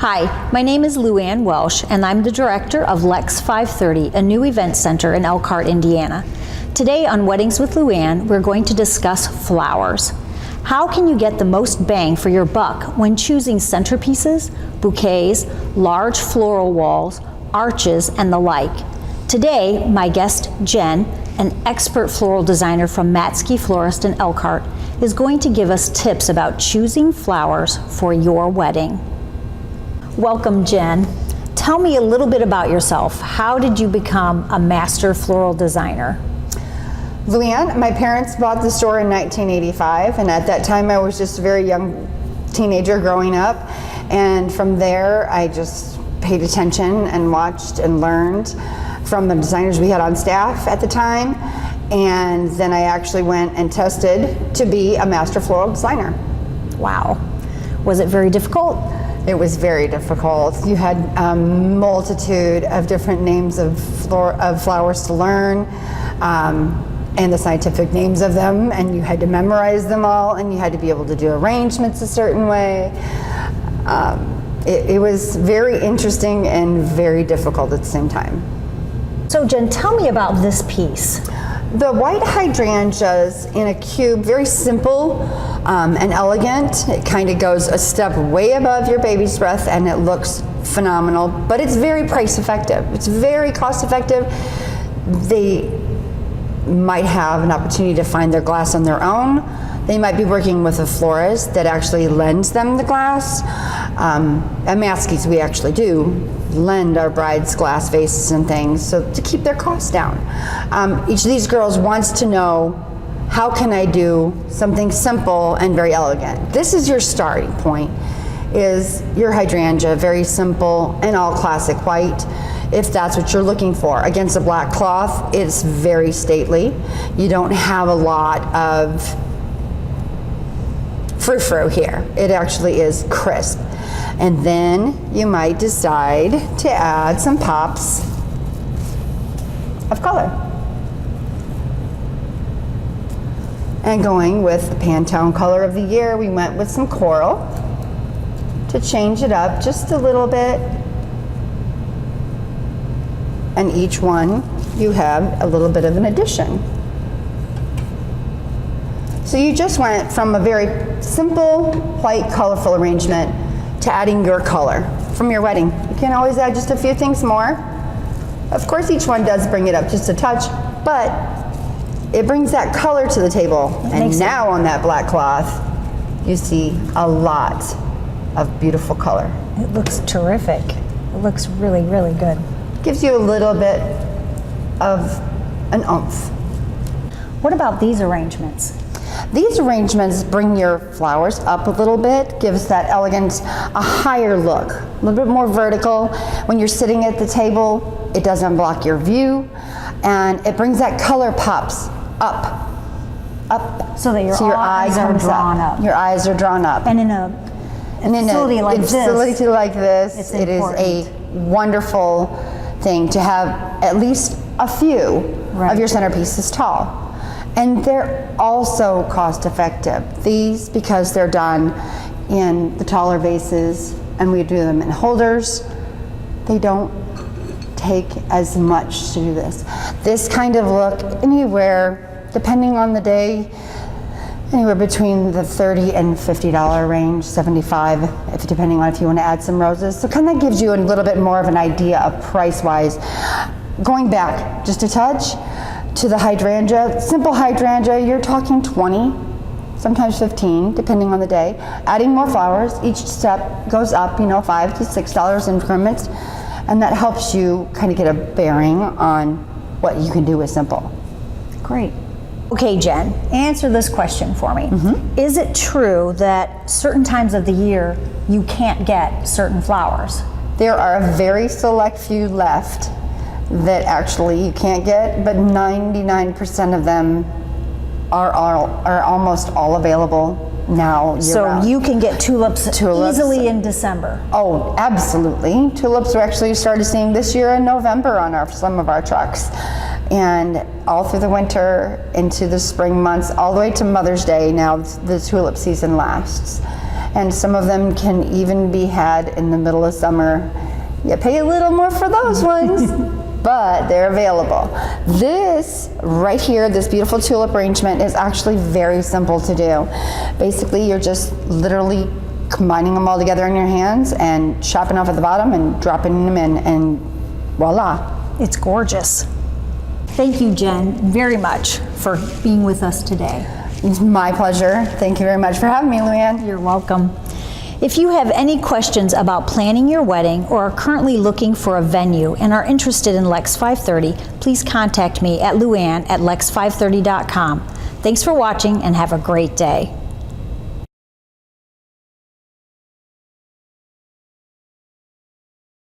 Hi, my name is Lou Ann Welsh, and I'm the director of Lex 530, a new event center in Elkhart, Indiana. Today on Weddings with Lou Ann, we're going to discuss flowers. How can you get the most bang for your buck when choosing centerpieces, bouquets, large floral walls, arches, and the like? Today, my guest, Jen, an expert floral designer from Matzke Florist in Elkhart, is going to give us tips about choosing flowers for your wedding. Welcome, Jen. Tell me a little bit about yourself. How did you become a master floral designer? Luann, my parents bought the store in 1985, and at that time I was just a very young teenager growing up, and from there I just paid attention and watched and learned from the designers we had on staff at the time, and then I actually went and tested to be a master floral designer. Wow. Was it very difficult? It was very difficult. You had a multitude of different names of flowers to learn, and the scientific names of them, and you had to memorize them all, and you had to be able to do arrangements a certain way. It was very interesting and very difficult at the same time. So Jen, tell me about this piece. The white hydrangeas in a cube, very simple and elegant. It kind of goes a step way above your baby's breath, and it looks phenomenal, but it's very price effective. It's very cost effective. They might have an opportunity to find their glass on their own. They might be working with a florist that actually lends them the glass. At Matzke's, we actually do lend our brides glass vases and things, so to keep their costs down. Each of these girls wants to know, how can I do something simple and very elegant? This is your starting point, is your hydrangea, very simple and all classic white. If that's what you're looking for. Against a black cloth, it's very stately. You don't have a lot of frou-frou here. It actually is crisp. And then you might decide to add some pops of color. And going with the Pantone color of the year, we went with some coral to change it up just a little bit. And each one you have a little bit of an addition. So you just went from a very simple white colorful arrangement to adding your color from your wedding. You can always add just a few things more. Of course, each one does bring it up just a touch, but it brings that color to the table. And now on that black cloth, you see a lot of beautiful color. It looks terrific. It looks really, really good. Gives you a little bit of an oomph. What about these arrangements? These arrangements bring your flowers up a little bit, gives that elegant, a higher look, a little bit more vertical. When you're sitting at the table, it doesn't block your view, and it brings that color pops up. So that your eyes are drawn up. Your eyes are drawn up. And in a facility like this, it is a wonderful thing to have at least a few of your centerpieces tall. And they're also cost effective. These, because they're done in the taller vases and we do them in holders, they don't take as much to do this. This kind of look, anywhere, depending on the day, anywhere between the $30 and $50 range, $75, if depending on if you want to add some roses. So kind of gives you a little bit more of an idea of price-wise. Going back just a touch to the hydrangea, simple hydrangea, you're talking 20, sometimes 15, depending on the day. Adding more flowers, each step goes up, $5 to $6 increments, and that helps you kind of get a bearing on what you can do with simple. Great. Okay, Jen, answer this question for me. Is it true that certain times of the year you can't get certain flowers? There are a very select few left that actually you can't get, but 99% of them are almost all available now year-round. So you can get tulips easily in December? Oh, absolutely. Tulips we actually started seeing this year in November on some of our trucks. and all through the winter into the spring months, all the way to Mother's Day. Now the tulip season lasts, and some of them can even be had in the middle of summer. You pay a little more for those ones, but they're available. This right here, this beautiful tulip arrangement, is actually very simple to do. Basically, you're just literally combining them all together in your hands and chopping off at the bottom and dropping them in, and voila. It's gorgeous. Thank you, Jen, very much for being with us today. It's my pleasure. Thank you very much for having me, Luann. You're welcome. If you have any questions about planning your wedding or are currently looking for a venue and are interested in Lex 530, please contact me at luann@lex530.com. Thanks for watching and have a great day.